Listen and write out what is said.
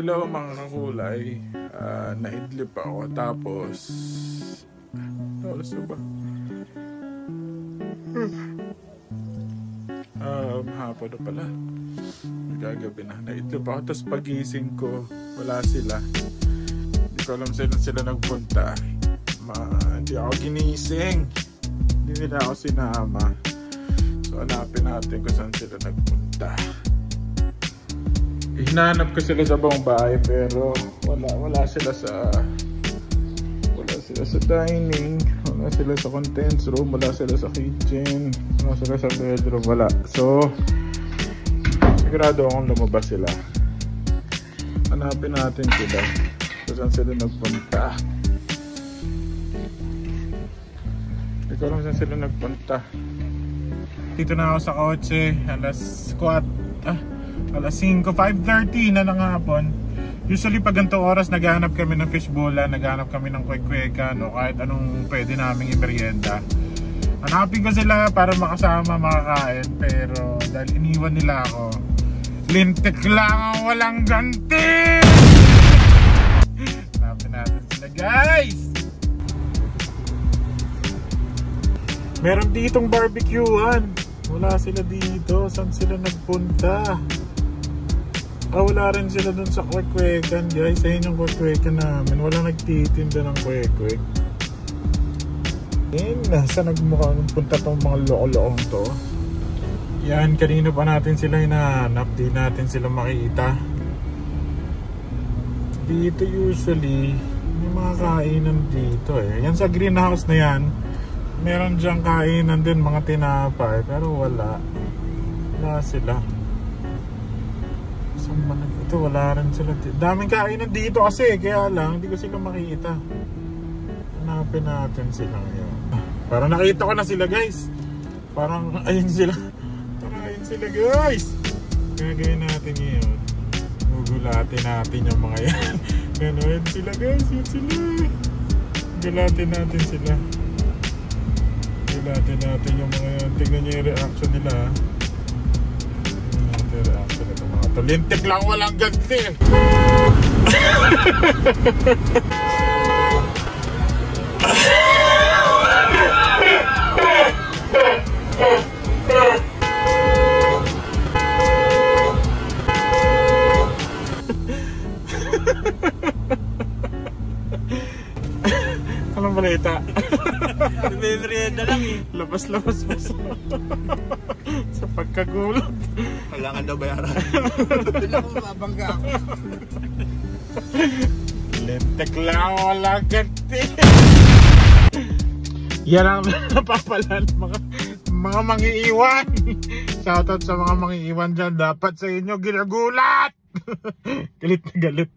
Hello mga kakulay, naidlip ako tapos oras na ba? Hapon na pala, gagabi na. Naidlip ako tapos pagising ko wala sila, hindi ko alam sila nagpunta. Hindi ako ginising, hindi nila ako sinama, so hanapin natin kung saan sila nagpunta. Hinanap ko sila sa buong bahay pero wala sila sa dining, wala sila sa contents room, wala sila sa kitchen, wala sila sa bedroom, wala. So sigurado akong lumabas sila. Hanapin natin sila kung saan sila nagpunta. Hindi ko alam saan sila nagpunta. Dito na ako sa kotse, alas 5:30 na ng hapon. Usually pag ganitong oras naghahanap kami ng fishbola, naghahanap kami ng kwek-kwekan o kahit anong pwede naming imerienda. Hanapin ko sila para makasama, makakain, pero dahil iniwan nila ako, lintik lang ang walang ganti. Hanapin natin sila, guys. Meron ditong barbecuean, wala sila dito. Saan sila nagpunta? Wala rin sila dun sa kwek-kwekan, guys. Ayun yung kwek-kwekan namin. Wala nagtitinda ng kwek-kwek. Saan nagmukhang punta tong mga loko-lokong to? Yan, kanina pa natin sila hinahanap. Di natin sila makita. Dito usually may mga kainan dito eh. Yan sa greenhouse na yan, meron dyang kainan din, mga tinapay. Pero wala sila. Ito, wala rin sila. Daming kainan dito kasi, kaya lang hindi ko sila makita. Hanapin natin sila ngayon. Parang nakita ko na sila, guys. Parang ayun sila. Parang ayun sila, guys. Gagawin natin ngayon, gugulatin natin yung mga yan. Ayun sila, guys. Yun sila. Gulatin natin sila. Gulatin natin yung mga yan. Tingnan nyo yung reaction nila, ha. Lintik lang, walang ganti. Anong balita? Merienda lang eh. Labas mo sa pagkagulat. Kailangan daw bayaran. Doon ako mabangga ako. Lintik lang, walang ganti. Yan ang napapalan mga mangiiwan. Shoutout sa mga mangiiwan dyan. Dapat sa inyo ginagulat. Galit na galit.